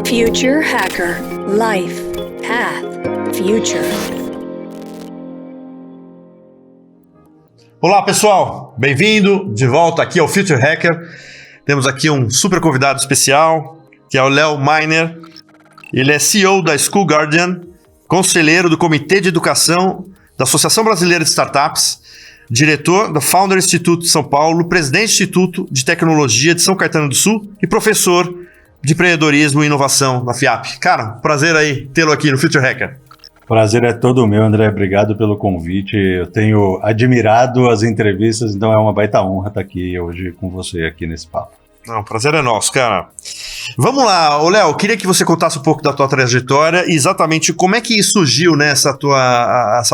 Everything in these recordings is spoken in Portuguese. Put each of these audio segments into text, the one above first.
Future Hacker. Life. Path. Future. Olá pessoal, bem-vindo de volta aqui ao Future Hacker. Temos aqui um super convidado especial, que é o Léo Meiner. Ele é CEO da School Guardian, conselheiro do Comitê de Educação da Associação Brasileira de Startups, diretor do Founder Instituto de São Paulo, presidente do Instituto de Tecnologia de São Caetano do Sul e professor de empreendedorismo e inovação na FIAP. Cara, prazer aí tê-lo aqui no Future Hacker. Prazer é todo meu, André. Obrigado pelo convite. Eu tenho admirado as entrevistas, então é uma baita honra estar aqui hoje com você aqui nesse papo. Não, o prazer é nosso, cara. Vamos lá, ô Léo, queria que você contasse um pouco da tua trajetória e exatamente como é que surgiu, né, essa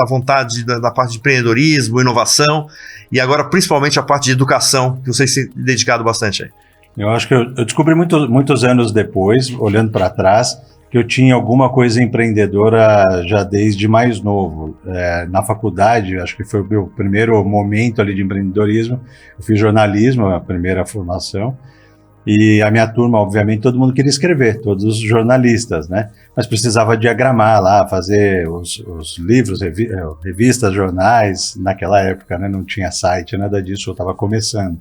vontade da parte de empreendedorismo, inovação e agora principalmente a parte de educação, que você tem dedicado bastante aí. Eu acho que eu descobri muitos anos depois, olhando para trás, que eu tinha alguma coisa empreendedora já desde mais novo. Na faculdade, acho que foi o meu primeiro momento ali de empreendedorismo. Eu fiz jornalismo, a primeira formação. E a minha turma, obviamente, todo mundo queria escrever, todos os jornalistas, né? Mas precisava diagramar lá, fazer os livros, revistas, jornais, naquela época, né? Não tinha site, nada disso, eu estava começando.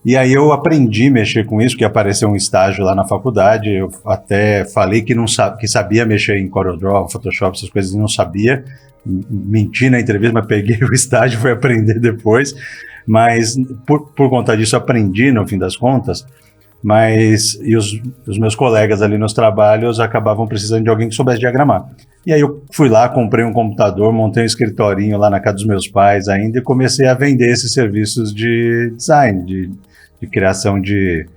E aí eu aprendi a mexer com isso, que apareceu um estágio lá na faculdade, eu até falei que sabia mexer em CorelDRAW, Photoshop, essas coisas, não sabia, menti na entrevista, mas peguei o estágio, fui aprender depois, mas por conta disso aprendi no fim das contas. E os meus colegas ali nos trabalhos acabavam precisando de alguém que soubesse diagramar. E aí eu fui lá, comprei um computador, montei um escritorinho lá na casa dos meus pais ainda e comecei a vender esses serviços de design, de criação de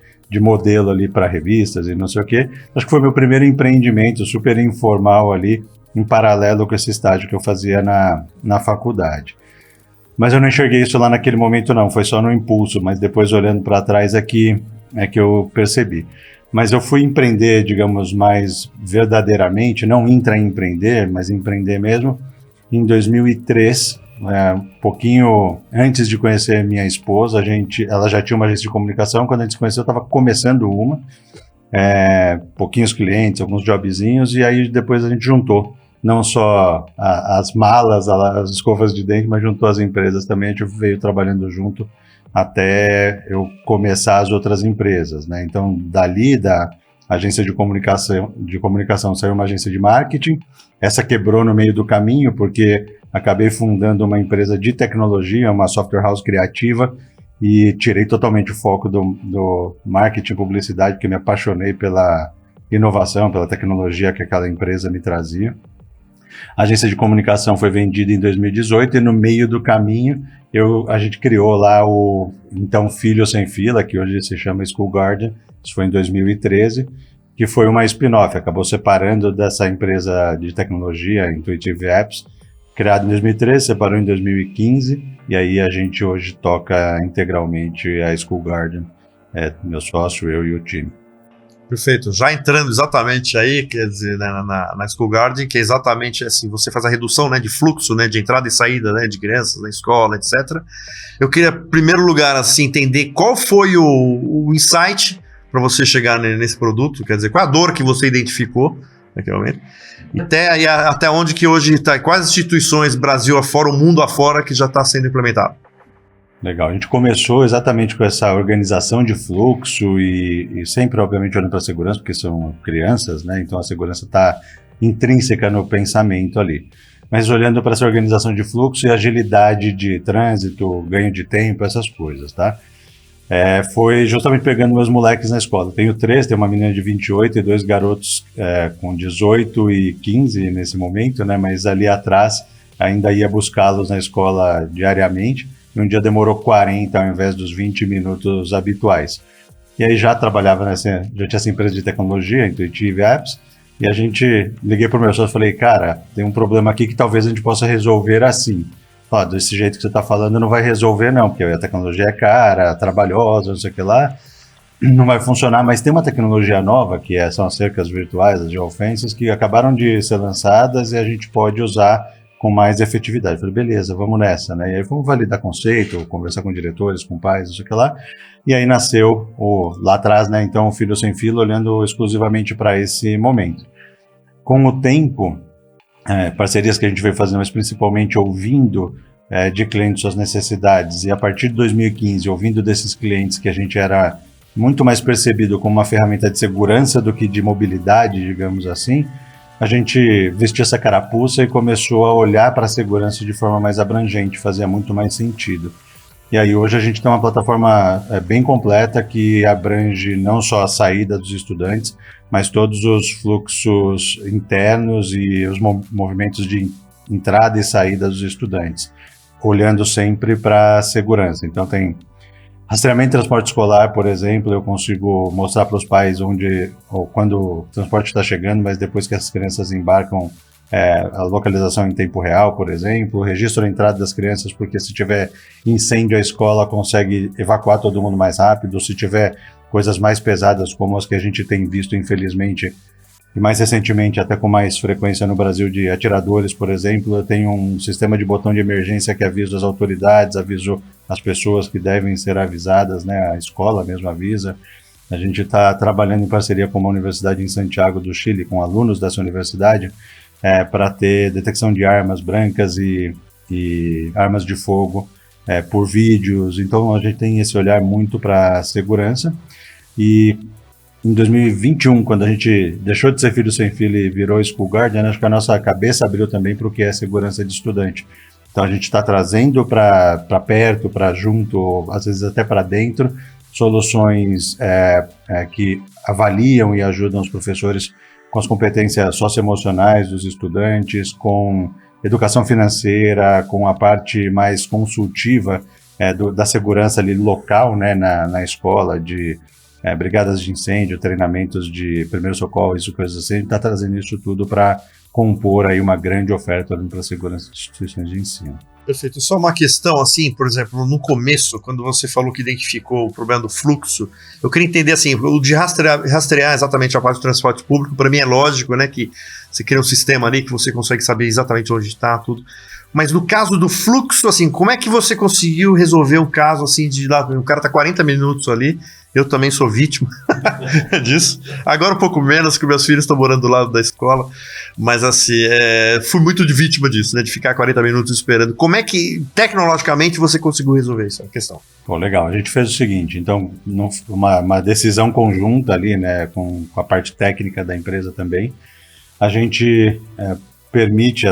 modelo ali para revistas e não sei o quê. Acho que foi meu primeiro empreendimento super informal ali, em paralelo com esse estágio que eu fazia na faculdade. Mas eu não enxerguei isso lá naquele momento não, foi só no impulso, mas depois olhando para trás é que eu percebi. Mas eu fui empreender, digamos, mais verdadeiramente, não intraempreender, mas empreender mesmo, em 2003, um pouquinho antes de conhecer minha esposa. Ela já tinha uma agência de comunicação, quando a gente se conheceu eu estava começando uma, pouquinhos clientes, alguns jobzinhos, e aí depois a gente juntou, não só as malas, as escovas de dente, mas juntou as empresas também, a gente veio trabalhando junto, até eu começar as outras empresas, né? Então, dali da agência de comunicação saiu uma agência de marketing. Essa quebrou no meio do caminho, porque acabei fundando uma empresa de tecnologia, uma software house criativa, e tirei totalmente o foco do marketing e publicidade, porque me apaixonei pela inovação, pela tecnologia que aquela empresa me trazia. A agência de comunicação foi vendida em 2018 e no meio do caminho a gente criou lá o então Filho Sem Fila, que hoje se chama School Guardian, isso foi em 2013, que foi uma spin-off, acabou separando dessa empresa de tecnologia, Intuitive Apps, criada em 2013, separou em 2015, e aí a gente hoje toca integralmente a School Guardian, meu sócio, eu e o time. Perfeito, já entrando exatamente aí, quer dizer, na School Guardian, que é exatamente assim, você faz a redução, né, de fluxo, né, de entrada e saída, né, de crianças na escola, etc. Eu queria, em primeiro lugar, assim, entender qual foi o insight para você chegar nesse produto, quer dizer, qual a dor que você identificou naquele momento, até onde que hoje está, quais instituições Brasil afora, o mundo afora, que já está sendo implementado. Legal, a gente começou exatamente com essa organização de fluxo e sempre, obviamente, olhando para a segurança, porque são crianças, né? Então a segurança está intrínseca no pensamento ali. Mas olhando para essa organização de fluxo e agilidade de trânsito, ganho de tempo, essas coisas, tá? Foi justamente pegando meus moleques na escola. Tenho 3, tenho uma menina de 28 e 2 garotos com 18 e 15 nesse momento, né? Mas ali atrás ainda ia buscá-los na escola diariamente. E um dia demorou 40 ao invés dos 20 minutos habituais. E aí já trabalhava já tinha essa empresa de tecnologia, Intuitive Apps, e liguei para o meu sócio e falei, cara, tem um problema aqui que talvez a gente possa resolver assim. Desse jeito que você está falando não vai resolver não, porque a tecnologia é cara, trabalhosa, não sei o que lá, não vai funcionar, mas tem uma tecnologia nova, que são as cercas virtuais, as geofences, que acabaram de ser lançadas e a gente pode usar com mais efetividade. Eu falei, beleza, vamos nessa, né? E aí vamos validar conceito, conversar com diretores, com pais, não sei o que lá. E aí nasceu lá atrás, né? Então, o Filho Sem Fila, olhando exclusivamente para esse momento. Com o tempo, parcerias que a gente veio fazendo, mas principalmente ouvindo de clientes suas necessidades, e a partir de 2015, ouvindo desses clientes que a gente era muito mais percebido como uma ferramenta de segurança do que de mobilidade, digamos assim, a gente vestiu essa carapuça e começou a olhar para a segurança de forma mais abrangente, fazia muito mais sentido. E aí hoje a gente tem uma plataforma bem completa que abrange não só a saída dos estudantes, mas todos os fluxos internos e os movimentos de entrada e saída dos estudantes, olhando sempre para a segurança. Então tem rastreamento de transporte escolar, por exemplo, eu consigo mostrar para os pais onde ou quando o transporte está chegando, mas depois que as crianças embarcam, a localização em tempo real, por exemplo, registro da entrada das crianças, porque se tiver incêndio a escola consegue evacuar todo mundo mais rápido, se tiver coisas mais pesadas como as que a gente tem visto, infelizmente, e mais recentemente, até com mais frequência no Brasil, de atiradores, por exemplo, eu tenho um sistema de botão de emergência que avisa as autoridades, aviso as pessoas que devem ser avisadas, né? A escola mesmo avisa. A gente está trabalhando em parceria com uma universidade em Santiago do Chile, com alunos dessa universidade, para ter detecção de armas brancas e armas de fogo por vídeos. Então, a gente tem esse olhar muito para a segurança. E em 2021, quando a gente deixou de ser Filho Sem Fila e virou School Guardian, acho que a nossa cabeça abriu também para o que é segurança de estudante. Então, a gente está trazendo para perto, para junto, às vezes até para dentro, soluções que avaliam e ajudam os professores com as competências socioemocionais dos estudantes, com educação financeira, com a parte mais consultiva da segurança ali local, né, na escola, de brigadas de incêndio, treinamentos de primeiros socorros, isso, coisas assim. A gente está trazendo isso tudo para compor aí uma grande oferta para a segurança de instituições de ensino. Perfeito. Só uma questão, assim, por exemplo, no começo, quando você falou que identificou o problema do fluxo, eu queria entender, assim, o de rastrear exatamente a parte do transporte público, para mim é lógico, né, que você cria um sistema ali que você consegue saber exatamente onde está tudo. Mas no caso do fluxo, assim, como é que você conseguiu resolver um caso, assim, de lá, o cara tá 40 minutos ali, eu também sou vítima disso. Agora um pouco menos, que meus filhos estão morando do lado da escola, mas assim, fui muito de vítima disso, né, de ficar 40 minutos esperando. Como é que, tecnologicamente, você conseguiu resolver essa questão? Pô, legal. A gente fez o seguinte, então, uma decisão conjunta ali, né, com a parte técnica da empresa também, a gente permite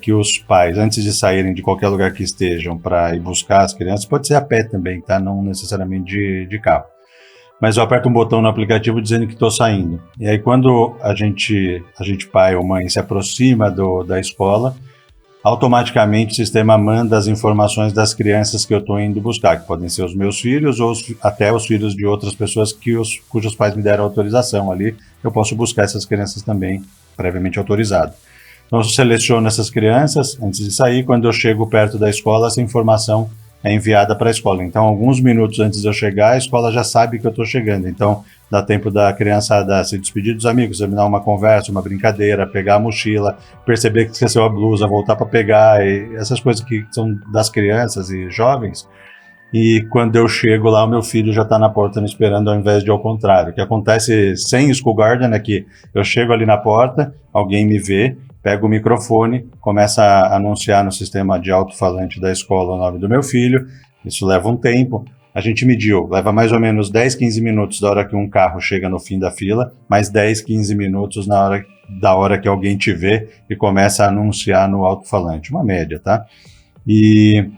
que os pais, antes de saírem de qualquer lugar que estejam para ir buscar as crianças, pode ser a pé também, tá? Não necessariamente de carro. Mas eu aperto um botão no aplicativo dizendo que estou saindo. E aí quando a gente pai ou mãe se aproxima da escola, automaticamente o sistema manda as informações das crianças que eu estou indo buscar, que podem ser os meus filhos ou até os filhos de outras pessoas cujos pais me deram autorização ali. Eu posso buscar essas crianças também previamente autorizado. Então eu seleciono essas crianças antes de sair. Quando eu chego perto da escola, essa informação é enviada para a escola. Então, alguns minutos antes de eu chegar, a escola já sabe que eu estou chegando. Então, dá tempo da criançada se despedir dos amigos, terminar uma conversa, uma brincadeira, pegar a mochila, perceber que esqueceu a blusa, voltar para pegar, e essas coisas que são das crianças e jovens. E quando eu chego lá, o meu filho já está na porta me esperando, ao invés de ao contrário. O que acontece sem School Guardian é que eu chego ali na porta, alguém me vê, pega o microfone, começa a anunciar no sistema de alto-falante da escola o nome do meu filho. Isso leva um tempo. A gente mediu, leva mais ou menos 10, 15 minutos da hora que um carro chega no fim da fila, mais 10, 15 minutos da hora que alguém te vê e começa a anunciar no alto-falante. Uma média, tá? E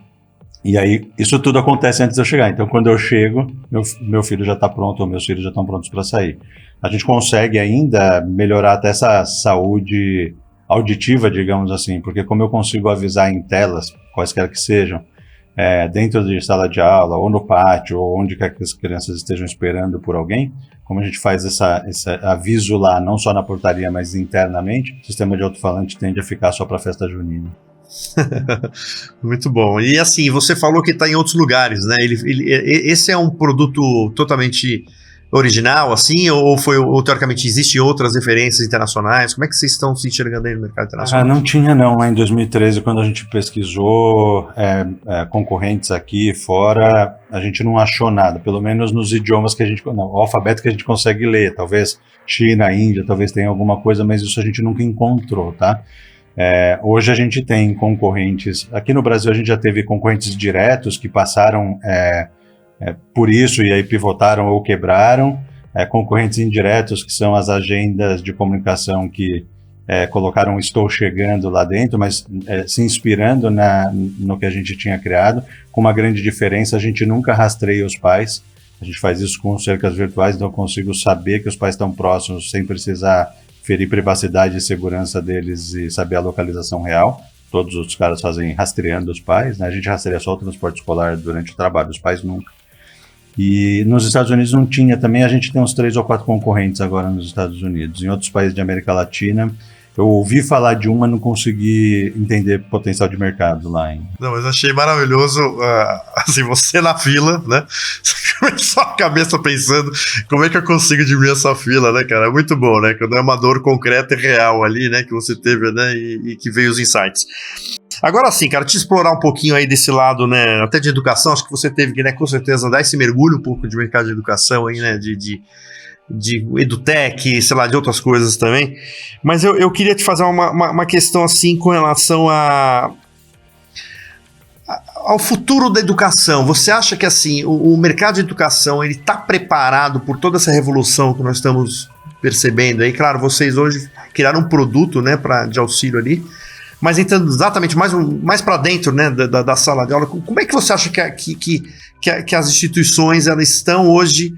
aí, isso tudo acontece antes de eu chegar. Então, quando eu chego, meu filho já está pronto, ou meus filhos já estão prontos para sair. A gente consegue ainda melhorar até essa saúde auditiva, digamos assim, porque como eu consigo avisar em telas, quaisquer que sejam, dentro de sala de aula, ou no pátio, ou onde quer que as crianças estejam esperando por alguém, como a gente faz esse aviso lá, não só na portaria, mas internamente, o sistema de alto-falante tende a ficar só para a festa junina. Muito bom. E assim, você falou que está em outros lugares, né? Esse é um produto totalmente original, assim, ou teoricamente existem outras referências internacionais? Como é que vocês estão se enxergando aí no mercado internacional? Não tinha não, lá em 2013, quando a gente pesquisou concorrentes aqui e fora, a gente não achou nada, pelo menos nos idiomas que a gente, não, o alfabeto que a gente consegue ler, talvez China, Índia, talvez tenha alguma coisa, mas isso a gente nunca encontrou, tá? Hoje a gente tem concorrentes, aqui no Brasil a gente já teve concorrentes diretos que passaram por isso e aí pivotaram ou quebraram, concorrentes indiretos que são as agendas de comunicação que colocaram estou chegando lá dentro, mas se inspirando no que a gente tinha criado, com uma grande diferença, a gente nunca rastreia os pais, a gente faz isso com cercas virtuais, então eu consigo saber que os pais estão próximos sem precisar ferir privacidade e segurança deles e saber a localização real. Todos os caras fazem rastreando os pais, né? A gente rastreia só o transporte escolar durante o trabalho, os pais nunca. E nos Estados Unidos não tinha também, a gente tem uns 3 ou 4 concorrentes agora nos Estados Unidos. Em outros países de América Latina, eu ouvi falar de uma, não consegui entender potencial de mercado lá. Não, mas achei maravilhoso, assim, você na fila, né? Só a cabeça pensando, como é que eu consigo diminuir essa fila, né, cara? É muito bom, né? Quando é uma dor concreta e real ali, né, que você teve, né, e que veio os insights. Agora sim, cara, te explorar um pouquinho aí desse lado, né, até de educação, acho que você teve que, né, com certeza, dar esse mergulho um pouco de mercado de educação aí, né, de edutech, sei lá, de outras coisas também, mas eu queria te fazer uma questão assim com relação ao futuro da educação. Você acha que assim, o mercado de educação ele está preparado por toda essa revolução que nós estamos percebendo aí? Claro, vocês hoje criaram um produto, né, de auxílio ali, mas entrando exatamente mais para dentro, né, da sala de aula, como é que você acha que as instituições elas estão hoje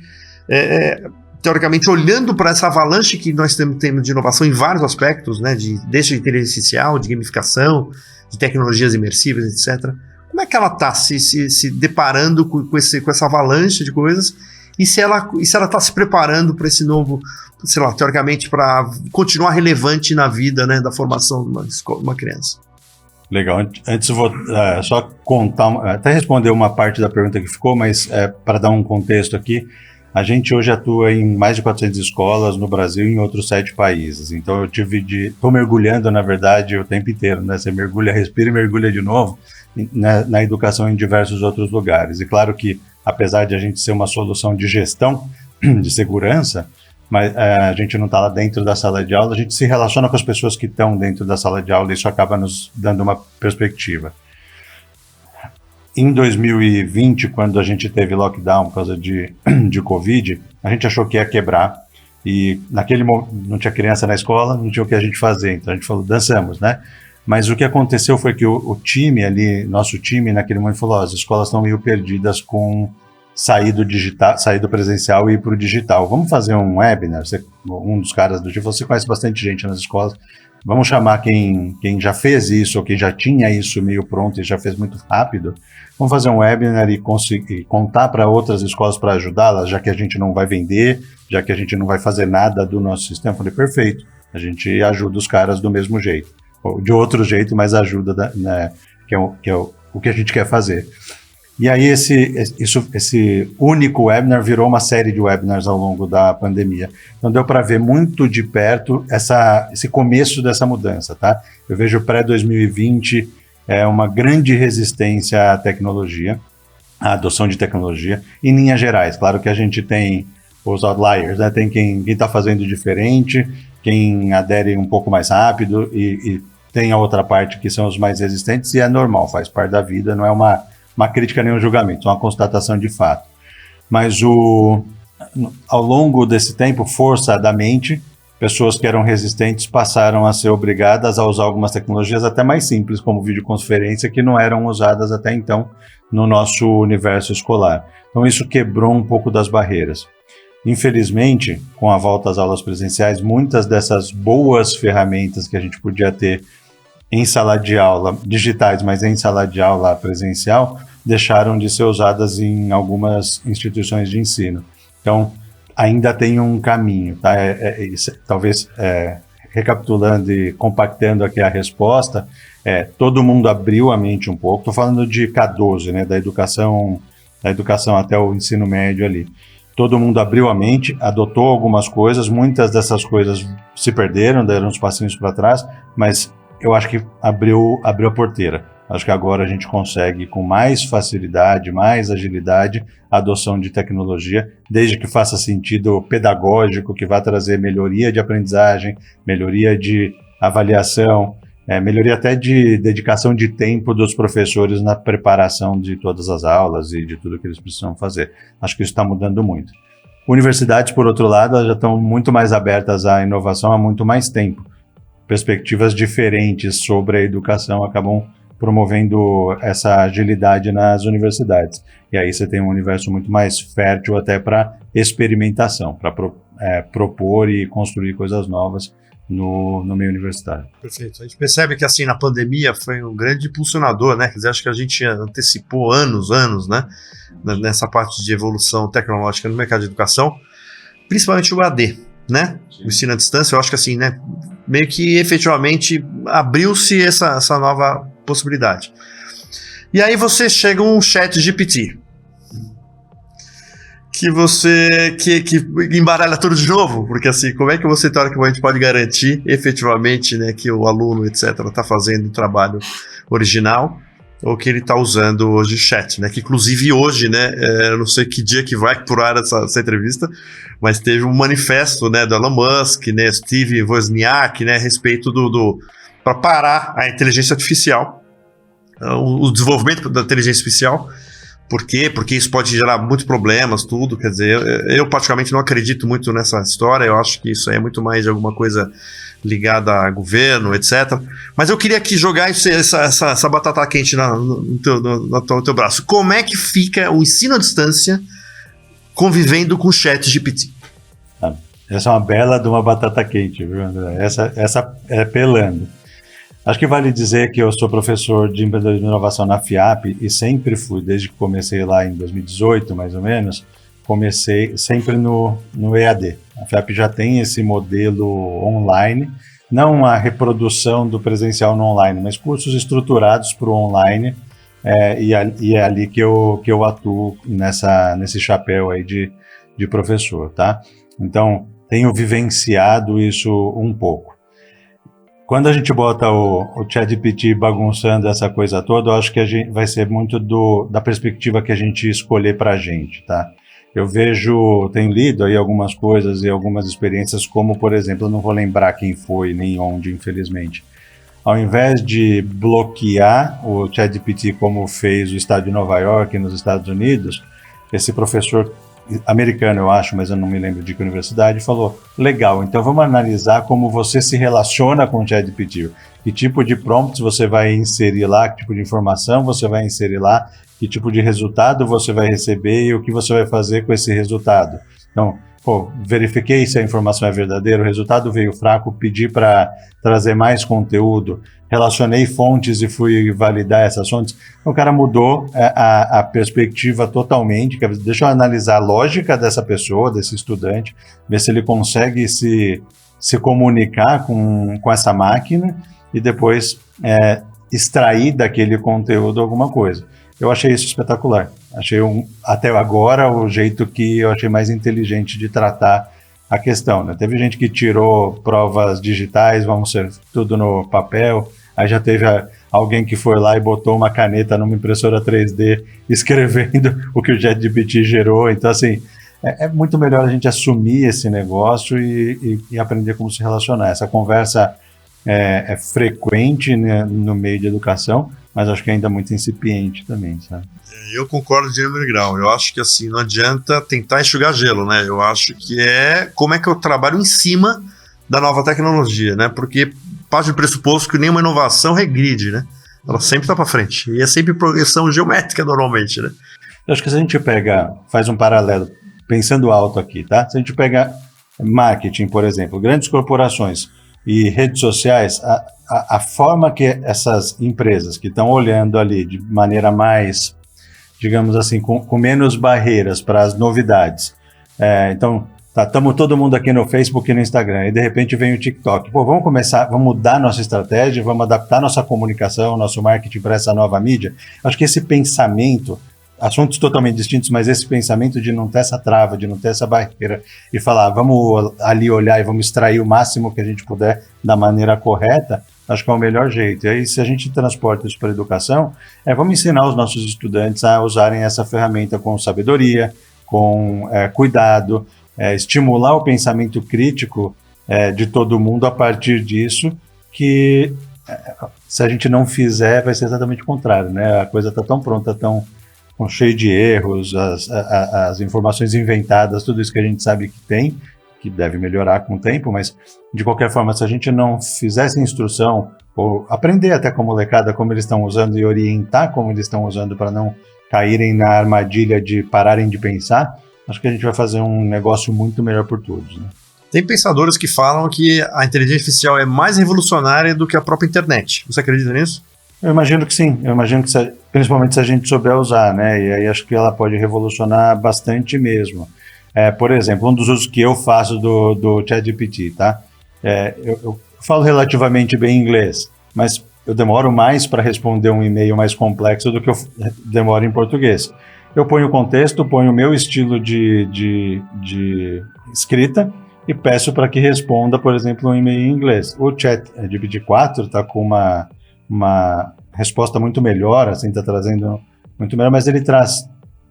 teoricamente, olhando para essa avalanche que nós temos de inovação em vários aspectos, né, desde inteligência artificial, de gamificação, de tecnologias imersivas, etc. Como é que ela está se deparando com essa avalanche de coisas e se ela está se preparando para esse novo, sei lá, teoricamente, para continuar relevante na vida, né, da formação de uma criança? Legal. Antes eu vou só contar, até responder uma parte da pergunta que ficou, mas para dar um contexto aqui, a gente hoje atua em mais de 400 escolas no Brasil e em outros 7 países. Então eu estou mergulhando, na verdade, o tempo inteiro, né? Você mergulha, respira e mergulha de novo na educação em diversos outros lugares. E claro que, apesar de a gente ser uma solução de gestão, de segurança, mas a gente não está lá dentro da sala de aula, a gente se relaciona com as pessoas que estão dentro da sala de aula e isso acaba nos dando uma perspectiva. Em 2020, quando a gente teve lockdown por causa de Covid, a gente achou que ia quebrar e naquele momento não tinha criança na escola, não tinha o que a gente fazer, então a gente falou, dançamos, né? Mas o que aconteceu foi que o time ali, nosso time naquele momento falou, as escolas estão meio perdidas com sair do presencial e ir para o digital. Vamos fazer um webinar? Um dos caras do time falou, você conhece bastante gente nas escolas, vamos chamar quem já fez isso, ou quem já tinha isso meio pronto e já fez muito rápido, vamos fazer um webinar e contar para outras escolas para ajudá-las, já que a gente não vai vender, já que a gente não vai fazer nada do nosso sistema. Eu falei, perfeito, a gente ajuda os caras do mesmo jeito, ou de outro jeito, mas ajuda, né, que é o que a gente quer fazer. E aí esse único webinar virou uma série de webinars ao longo da pandemia. Então deu para ver muito de perto esse começo dessa mudança, tá? Eu vejo pré-2020 uma grande resistência à tecnologia, à adoção de tecnologia, em linhas gerais. Claro que a gente tem os outliers, né? Tem quem está fazendo diferente, quem adere um pouco mais rápido e tem a outra parte que são os mais resistentes e é normal, faz parte da vida, não é uma crítica nem um julgamento, é uma constatação de fato. Mas ao longo desse tempo, forçadamente, pessoas que eram resistentes passaram a ser obrigadas a usar algumas tecnologias até mais simples, como videoconferência, que não eram usadas até então no nosso universo escolar. Então isso quebrou um pouco das barreiras. Infelizmente, com a volta às aulas presenciais, muitas dessas boas ferramentas que a gente podia ter em sala de aula, digitais, mas em sala de aula presencial, deixaram de ser usadas em algumas instituições de ensino. Então, ainda tem um caminho, tá? Talvez, recapitulando e compactando aqui a resposta, todo mundo abriu a mente um pouco, estou falando de K12, né, da educação até o ensino médio ali. todo mundo abriu a mente, adotou algumas coisas, muitas dessas coisas se perderam, deram uns passinhos para trás, mas eu acho que abriu a porteira. Acho que agora a gente consegue, com mais facilidade, mais agilidade, a adoção de tecnologia, desde que faça sentido pedagógico, que vá trazer melhoria de aprendizagem, melhoria de avaliação, melhoria até de dedicação de tempo dos professores na preparação de todas as aulas e de tudo que eles precisam fazer. Acho que isso está mudando muito. Universidades, por outro lado, elas já estão muito mais abertas à inovação há muito mais tempo. Perspectivas diferentes sobre a educação acabam promovendo essa agilidade nas universidades. E aí você tem um universo muito mais fértil até para experimentação, para propor e construir coisas novas no meio universitário. Perfeito. A gente percebe que, assim, na pandemia foi um grande impulsionador, né? Quer dizer, acho que a gente antecipou anos, né? Nessa parte de evolução tecnológica no mercado de educação, principalmente o AD, né? Sim. O ensino à distância, eu acho que, assim, né? Meio que efetivamente abriu-se essa nova possibilidade. E aí você chega um chat GPT que embaralha tudo de novo, porque assim, como é que você teoricamente pode garantir efetivamente, né, que o aluno, etc, está fazendo o trabalho original ou que ele está usando hoje o chat, né, que inclusive hoje, né, eu não sei que dia que vai por ar essa entrevista, mas teve um manifesto, né, do Elon Musk, né, Steve Wozniak, né, a respeito para parar a inteligência artificial, o desenvolvimento da inteligência artificial. Por quê? Porque isso pode gerar muitos problemas, tudo, quer dizer, eu particularmente não acredito muito nessa história, eu acho que isso aí é muito mais de alguma coisa ligada a governo, etc. Mas eu queria aqui jogar essa batata quente no teu braço. Como é que fica o ensino à distância convivendo com o chat GPT? Essa é uma bela de uma batata quente, viu, André? Essa é pelando. Acho que vale dizer que eu sou professor de empreendedorismo e inovação na FIAP e sempre fui, desde que comecei lá em 2018, mais ou menos, comecei sempre no EAD. A FIAP já tem esse modelo online, não a reprodução do presencial no online, mas cursos estruturados para o online, e é ali que eu atuo nesse chapéu aí de professor, tá? Então, tenho vivenciado isso um pouco. Quando a gente bota o ChatGPT bagunçando essa coisa toda, eu acho que vai ser muito da perspectiva que a gente escolher para a gente, tá? Eu tenho lido aí algumas coisas e algumas experiências, como, por exemplo, eu não vou lembrar quem foi nem onde, infelizmente. Ao invés de bloquear o ChatGPT como fez o estado de Nova York nos Estados Unidos, esse professor americano, eu acho, mas eu não me lembro de que universidade, falou, legal, então vamos analisar como você se relaciona com o ChatGPT, que tipo de prompts você vai inserir lá, que tipo de informação você vai inserir lá, que tipo de resultado você vai receber e o que você vai fazer com esse resultado. Então, verifiquei se a informação é verdadeira, o resultado veio fraco, pedi para trazer mais conteúdo, relacionei fontes e fui validar essas fontes. O cara mudou a perspectiva totalmente. Deixa eu analisar a lógica dessa pessoa, desse estudante, ver se ele consegue se comunicar com essa máquina e depois extrair daquele conteúdo alguma coisa. Eu achei isso espetacular. Achei até agora o jeito que eu achei mais inteligente de tratar a questão, né? Teve gente que tirou provas digitais, vamos ser tudo no papel. Aí já teve alguém que foi lá e botou uma caneta numa impressora 3D escrevendo o que o ChatGPT gerou. Então, assim, é muito melhor a gente assumir esse negócio e aprender como se relacionar. Essa conversa é frequente, né, no meio de educação, mas acho que ainda muito incipiente também, sabe? Eu concordo de número e grau. Eu acho que, assim, não adianta tentar enxugar gelo, né? Eu acho que como é que eu trabalho em cima da nova tecnologia, né? Porque parte do pressuposto que nenhuma inovação regride, né? Ela sempre está para frente. E é sempre progressão geométrica, normalmente, né? Eu acho que se a gente faz um paralelo, pensando alto aqui, tá? Se a gente pega marketing, por exemplo, grandes corporações e redes sociais, a forma que essas empresas que estão olhando ali de maneira mais, digamos assim, com menos barreiras para as novidades. Então, estamos todo mundo aqui no Facebook e no Instagram, e de repente vem o TikTok. Vamos mudar nossa estratégia, vamos adaptar nossa comunicação, nosso marketing para essa nova mídia. Acho que esse pensamento, assuntos totalmente distintos, mas esse pensamento de não ter essa trava, de não ter essa barreira e falar, vamos ali olhar e vamos extrair o máximo que a gente puder da maneira correta, acho que é o melhor jeito. E aí, se a gente transporta isso para a educação, vamos ensinar os nossos estudantes a usarem essa ferramenta com sabedoria, com cuidado, estimular o pensamento crítico de todo mundo a partir disso, que se a gente não fizer, vai ser exatamente o contrário, né? A coisa está tão pronta, tão cheia de erros, as informações inventadas, tudo isso que a gente sabe que tem, que deve melhorar com o tempo, mas de qualquer forma, se a gente não fizesse instrução, ou aprender até com a molecada como eles estão usando e orientar como eles estão usando para não caírem na armadilha de pararem de pensar, acho que a gente vai fazer um negócio muito melhor por todos, né? Tem pensadores que falam que a inteligência artificial é mais revolucionária do que a própria internet. Você acredita nisso? Eu imagino que sim. Eu imagino que, principalmente se a gente souber usar, né? E aí acho que ela pode revolucionar bastante mesmo. Por exemplo, um dos usos que eu faço do ChatGPT, tá? Eu falo relativamente bem inglês, mas eu demoro mais para responder um e-mail mais complexo do que eu demoro em português. Eu ponho o contexto, ponho o meu estilo de escrita e peço para que responda, por exemplo, um e-mail em inglês. O ChatGPT 4 está com uma resposta muito melhor, assim, está trazendo muito melhor, mas ele traz,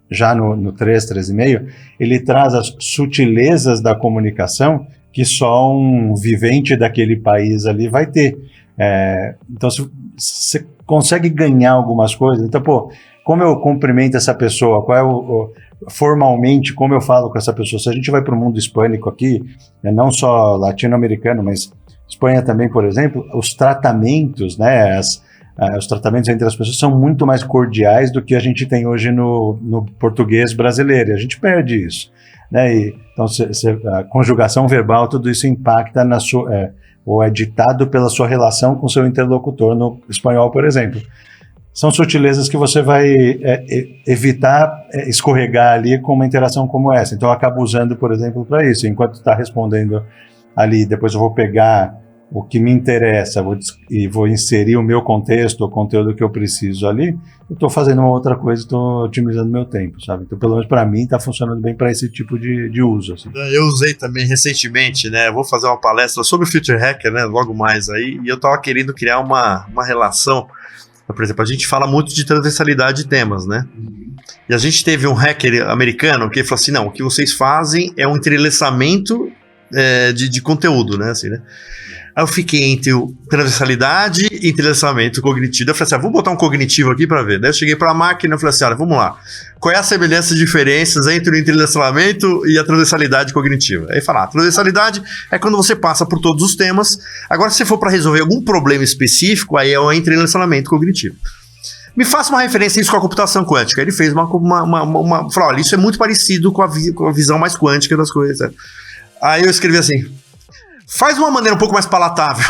já no 3.5, ele traz as sutilezas da comunicação que só um vivente daquele país ali vai ter. Então, se você consegue ganhar algumas coisas, então, como eu cumprimento essa pessoa, formalmente, como eu falo com essa pessoa, se a gente vai para o mundo hispânico aqui, não só latino-americano, mas Espanha também, por exemplo, os tratamentos, né, os tratamentos entre as pessoas são muito mais cordiais do que a gente tem hoje no português brasileiro, e a gente perde isso, né? Então, a conjugação verbal, tudo isso impacta ou é ditado pela sua relação com seu interlocutor no espanhol, por exemplo. São sutilezas que você vai evitar escorregar ali com uma interação como essa. Então, eu acabo usando, por exemplo, para isso. Enquanto está respondendo ali, depois eu vou pegar o que me interessa e vou inserir o meu contexto, o conteúdo que eu preciso ali, eu estou fazendo uma outra coisa, estou otimizando meu tempo, sabe? Então, pelo menos para mim, está funcionando bem para esse tipo de uso. Assim. Eu usei também recentemente, né? Eu vou fazer uma palestra sobre o Future Hacker, né? Logo mais aí, e eu estava querendo criar uma relação. Por exemplo, a gente fala muito de transversalidade de temas, né? E a gente teve um hacker americano que falou assim, não, o que vocês fazem é um entrelaçamento de conteúdo, né? Assim, né? Aí eu fiquei entre transversalidade e entrelaçamento cognitivo. Eu falei assim, vou botar um cognitivo aqui para ver. Daí eu cheguei para a máquina e falei assim, olha, vamos lá. Qual é a semelhança e diferenças entre o entrelaçamento e a transversalidade cognitiva? Aí fala, a transversalidade é quando você passa por todos os temas. Agora, se for para resolver algum problema específico, aí é o entrelaçamento cognitivo. Me faça uma referência a isso com a computação quântica. Ele fez falou, olha, isso é muito parecido com a visão mais quântica das coisas. Aí eu escrevi assim, faz uma maneira um pouco mais palatável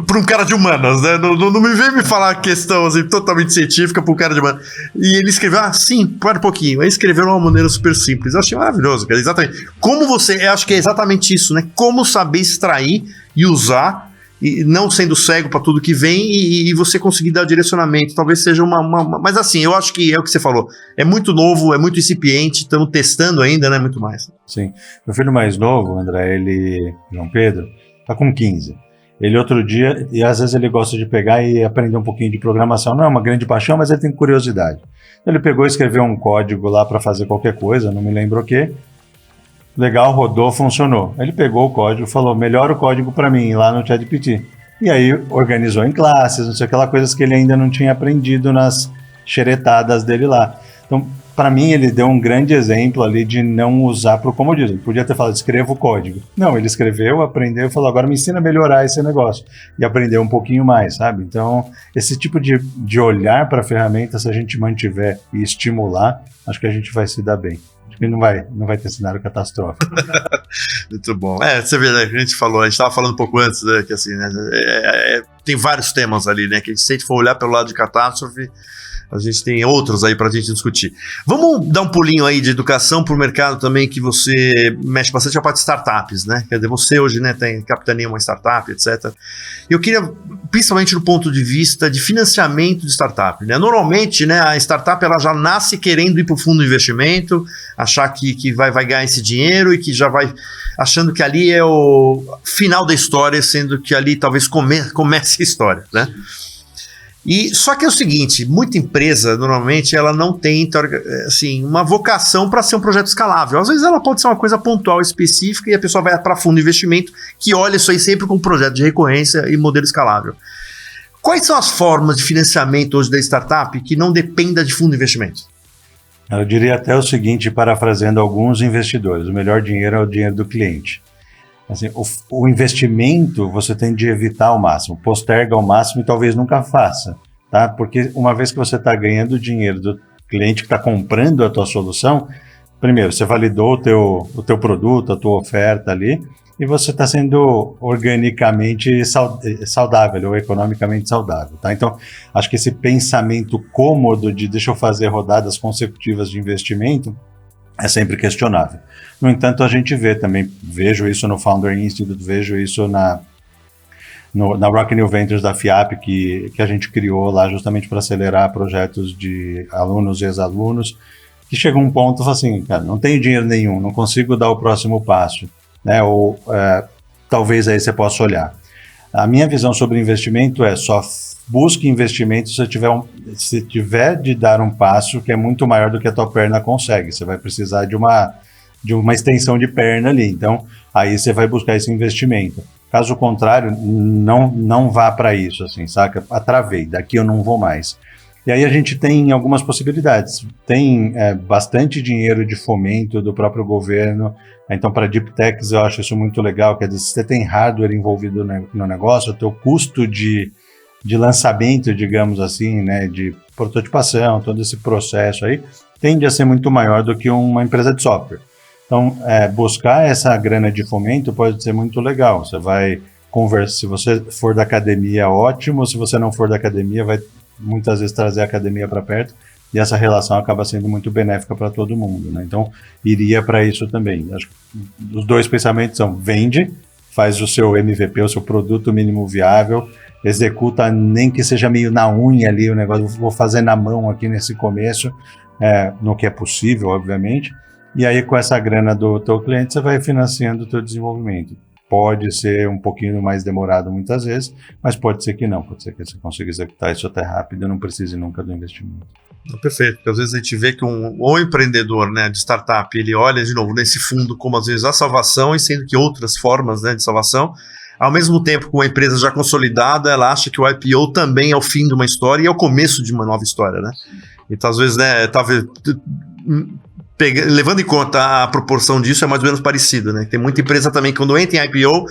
para um cara de humanas, né? Não me vem me falar questão assim, totalmente científica para um cara de humanas. E ele escreveu, sim, para um pouquinho. Aí escreveu de uma maneira super simples. Eu achei maravilhoso, cara. Exatamente. Eu acho que é exatamente isso, né? Como saber extrair e usar, e não sendo cego para tudo que vem, e você conseguir dar direcionamento. Talvez seja mas assim, eu acho que é o que você falou. É muito novo, é muito incipiente, estamos testando ainda, né? Muito mais. Sim. Meu filho mais novo, André, João Pedro, tá com 15. Ele outro dia, e às vezes ele gosta de pegar e aprender um pouquinho de programação. Não é uma grande paixão, mas ele tem curiosidade. Ele pegou e escreveu um código lá para fazer qualquer coisa, não me lembro o quê. Legal, rodou, funcionou. Ele pegou o código e falou, melhora o código para mim, lá no ChatGPT. E aí organizou em classes, não sei aquela coisas que ele ainda não tinha aprendido nas xeretadas dele lá. Então, para mim, ele deu um grande exemplo ali de não usar para o comodismo. Ele podia ter falado, escreva o código. Não, ele escreveu, aprendeu e falou, agora me ensina a melhorar esse negócio. E aprendeu um pouquinho mais, sabe? Então, esse tipo de olhar para a ferramenta, se a gente mantiver e estimular, acho que a gente vai se dar bem. E não vai ter cenário catastrófico. Muito bom. Você vê, né, a gente estava falando um pouco antes, né, que assim, né, tem vários temas ali, né? Que se a gente for olhar pelo lado de catástrofe, a gente tem outros aí pra gente discutir. Vamos dar um pulinho aí de educação pro mercado também, que você mexe bastante a parte de startups, né? Quer dizer, você hoje, né, tem capitania uma startup, etc. Eu queria, principalmente no ponto de vista de financiamento de startup, né? Normalmente, né, a startup ela já nasce querendo ir pro fundo de investimento, achar que vai ganhar esse dinheiro e que já vai achando que ali é o final da história, sendo que ali talvez comece a história, né? E só que é o seguinte, muita empresa normalmente ela não tem assim, uma vocação para ser um projeto escalável. Às vezes ela pode ser uma coisa pontual específica e a pessoa vai para fundo de investimento que olha isso aí sempre como um projeto de recorrência e modelo escalável. Quais são as formas de financiamento hoje da startup que não dependa de fundo de investimento? Eu diria até o seguinte, parafraseando alguns investidores, o melhor dinheiro é o dinheiro do cliente. Assim, o investimento você tem de evitar ao máximo, posterga ao máximo e talvez nunca faça, tá? Porque uma vez que você está ganhando o dinheiro do cliente que está comprando a tua solução, primeiro, você validou o teu produto, a tua oferta ali, e você está sendo organicamente saudável ou economicamente saudável, tá? Então, acho que esse pensamento cômodo de deixa eu fazer rodadas consecutivas de investimento é sempre questionável. No entanto, a gente vê também, vejo isso no Founder Institute, vejo isso na Rock New Ventures da FIAP, que a gente criou lá justamente para acelerar projetos de alunos e ex-alunos, que chega um ponto e fala assim, cara, não tenho dinheiro nenhum, não consigo dar o próximo passo, né? Ou talvez aí você possa olhar. A minha visão sobre investimento é só busque investimento se tiver de dar um passo que é muito maior do que a tua perna consegue. Você vai precisar de uma extensão de perna ali. Então, aí você vai buscar esse investimento. Caso contrário, não vá para isso, assim, saca? Atravei, daqui eu não vou mais. E aí a gente tem algumas possibilidades. Tem bastante dinheiro de fomento do próprio governo. Então, para Deep Techs, eu acho isso muito legal. Quer dizer, se você tem hardware envolvido no negócio, o teu custo de lançamento, digamos assim, né, de prototipação, todo esse processo aí, tende a ser muito maior do que uma empresa de software. Então, buscar essa grana de fomento pode ser muito legal. Você vai conversar, se você for da academia, ótimo. Se você não for da academia, vai muitas vezes trazer a academia para perto e essa relação acaba sendo muito benéfica para todo mundo, né? Então, iria para isso também. Acho que os dois pensamentos são: vende, faz o seu MVP, o seu produto mínimo viável, executa, nem que seja meio na unha ali o negócio, vou fazer na mão aqui nesse começo, no que é possível, obviamente, e aí com essa grana do teu cliente você vai financiando o teu desenvolvimento. Pode ser um pouquinho mais demorado muitas vezes, mas pode ser que não, pode ser que você consiga executar isso até rápido e não precise nunca do investimento. Perfeito, porque às vezes a gente vê que o empreendedor, né, de startup, ele olha de novo nesse fundo como às vezes a salvação, e sendo que outras formas, né, de salvação, ao mesmo tempo que uma empresa já consolidada, ela acha que o IPO também é o fim de uma história e é o começo de uma nova história, né? Então às vezes, né, talvez levando em conta a proporção disso, é mais ou menos parecido, né? Tem muita empresa também que quando entra em IPO,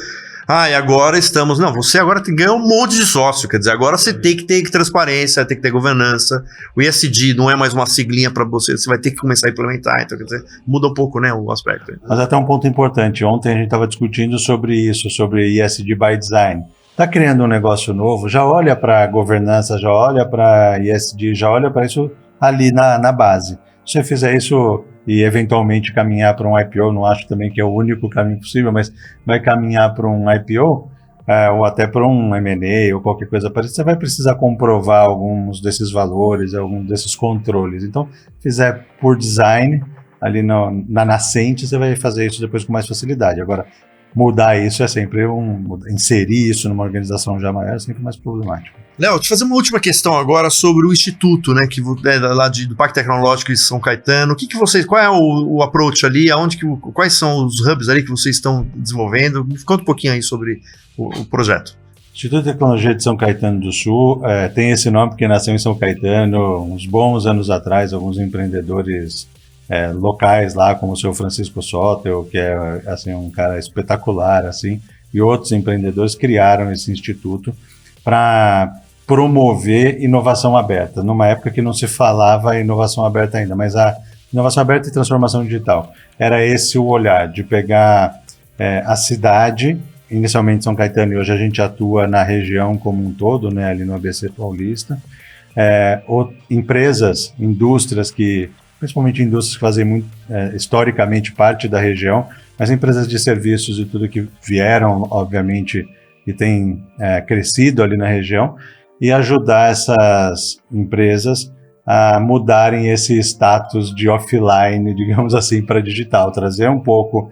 e agora estamos... Não, você agora tem que ganhar um monte de sócio, quer dizer, agora você tem que ter transparência, tem que ter governança, o ESG não é mais uma siglinha para você vai ter que começar a implementar, então quer dizer, muda um pouco, né, o aspecto. Mas até um ponto importante, ontem a gente estava discutindo sobre isso, sobre ESG by Design. Está criando um negócio novo, já olha para governança, já olha para ESG, já olha para isso ali na base. Se você fizer isso e eventualmente caminhar para um IPO, não acho também que é o único caminho possível, mas vai caminhar para um IPO ou até para um M&A ou qualquer coisa parecida, você vai precisar comprovar alguns desses valores, alguns desses controles. Então, fizer por design, ali na nascente, você vai fazer isso depois com mais facilidade. Agora, mudar isso é sempre inserir isso numa organização já maior é sempre mais problemático. Léo, te fazer uma última questão agora sobre o Instituto, né, que lá do Parque Tecnológico de São Caetano. Qual é o approach ali? Quais são os hubs ali que vocês estão desenvolvendo? Me conta um pouquinho aí sobre o projeto. Instituto de Tecnologia de São Caetano do Sul tem esse nome porque nasceu em São Caetano uns bons anos atrás. Alguns empreendedores locais lá, como o seu Francisco Sotel, que é assim, um cara espetacular, assim, e outros empreendedores criaram esse instituto para promover inovação aberta, numa época que não se falava inovação aberta ainda, mas a inovação aberta e transformação digital. Era esse o olhar, de pegar a cidade inicialmente São Caetano, e hoje a gente atua na região como um todo, né, ali no ABC Paulista. Empresas, indústrias principalmente indústrias que fazem muito, historicamente parte da região, mas empresas de serviços e tudo que vieram, obviamente, e têm crescido ali na região, e ajudar essas empresas a mudarem esse status de offline, digamos assim, para digital, trazer um pouco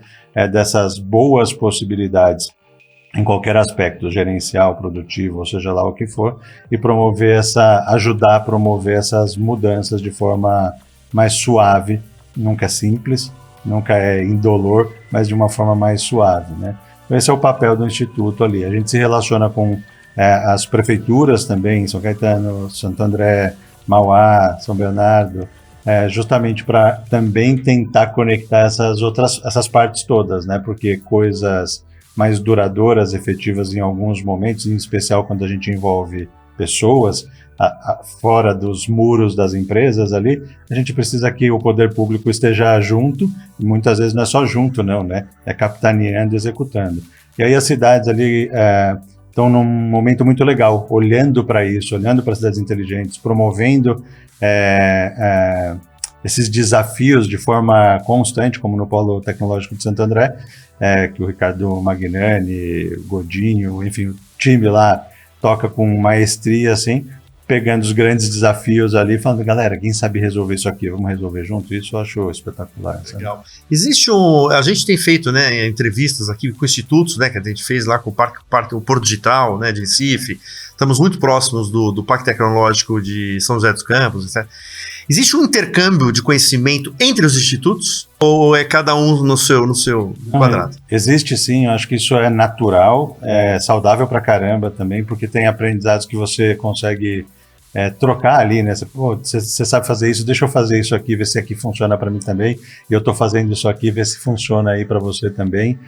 dessas boas possibilidades em qualquer aspecto, gerencial, produtivo, ou seja lá o que for, e ajudar a promover essas mudanças de forma mais suave, nunca é simples, nunca é indolor, mas de uma forma mais suave, né? Então esse é o papel do Instituto ali. A gente se relaciona com as prefeituras também, São Caetano, Santo André, Mauá, São Bernardo, justamente para também tentar conectar essas partes todas, né? Porque coisas mais duradouras, efetivas em alguns momentos, em especial quando a gente envolve pessoas fora dos muros das empresas ali, a gente precisa que o poder público esteja junto, e muitas vezes não é só junto não, né? É capitaneando, executando. E aí as cidades ali estão num momento muito legal, olhando para isso, olhando para as cidades inteligentes, promovendo esses desafios de forma constante, como no Polo Tecnológico de Santo André, que o Ricardo Magnani, Godinho, enfim, o time lá toca com maestria, assim, pegando os grandes desafios ali e falando, galera, quem sabe resolver isso aqui, vamos resolver junto? Isso eu acho espetacular. Legal. Existe a gente tem feito, né, entrevistas aqui com institutos, né, que a gente fez lá com o Porto Digital, né, de Recife. Estamos muito próximos do Parque Tecnológico de São José dos Campos, etc. Existe um intercâmbio de conhecimento entre os institutos ou é cada um no seu quadrado? Existe sim, eu acho que isso é natural, é saudável pra caramba também, porque tem aprendizados que você consegue trocar ali, né? Você sabe fazer isso, deixa eu fazer isso aqui, ver se aqui funciona para mim também, e eu estou fazendo isso aqui, ver se funciona aí para você também.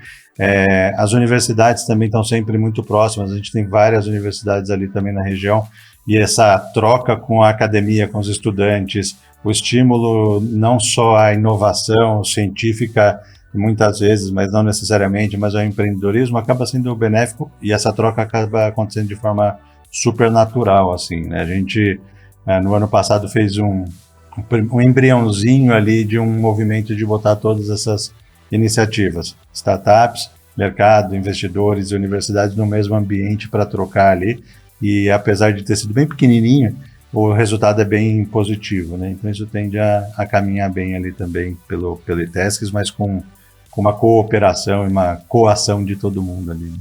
As universidades também estão sempre muito próximas, a gente tem várias universidades ali também na região, e essa troca com a academia, com os estudantes, o estímulo não só à inovação científica, muitas vezes, mas não necessariamente, mas ao empreendedorismo, acaba sendo benéfico, e essa troca acaba acontecendo de forma super natural, assim, né? A gente, no ano passado, fez um embriãozinho ali de um movimento de botar todas essas iniciativas, startups, mercado, investidores e universidades no mesmo ambiente para trocar ali, e apesar de ter sido bem pequenininho, o resultado é bem positivo, né? Então isso tende a caminhar bem ali também pelo ITESCS, mas com uma cooperação e uma coação de todo mundo ali.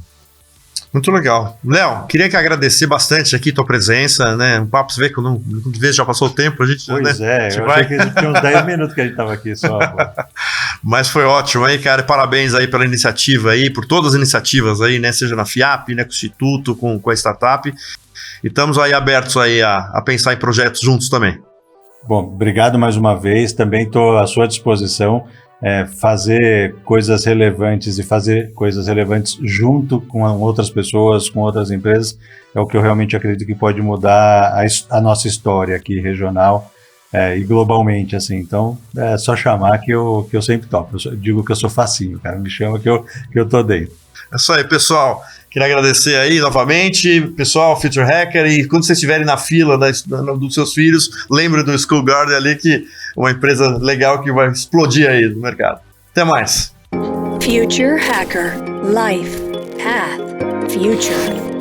Muito legal. Léo, queria agradecer bastante aqui tua presença, né? Um papo, você vê que não vez já passou o tempo, a gente... Pois né? Eu achei que a gente tinha uns 10 minutos que a gente tava aqui só. Mas foi ótimo aí, cara. Parabéns aí pela iniciativa aí, por todas as iniciativas aí, né? Seja na FIAP, né? Com o Instituto, com a startup. E estamos aí abertos aí a pensar em projetos juntos também. Bom, obrigado mais uma vez. Também estou à sua disposição. Fazer coisas relevantes e fazer coisas relevantes junto com outras pessoas, com outras empresas, é o que eu realmente acredito que pode mudar a nossa história aqui regional e globalmente, assim. Então, é só chamar que eu sempre topo. Eu digo que eu sou facinho, cara. Me chama que eu tô dentro. É isso aí, pessoal. Queria agradecer aí novamente, pessoal, Future Hacker, e quando vocês estiverem na fila dos seus filhos, lembre do School Garden ali, que é uma empresa legal que vai explodir aí no mercado. Até mais. Future Hacker. Life. Path. Future.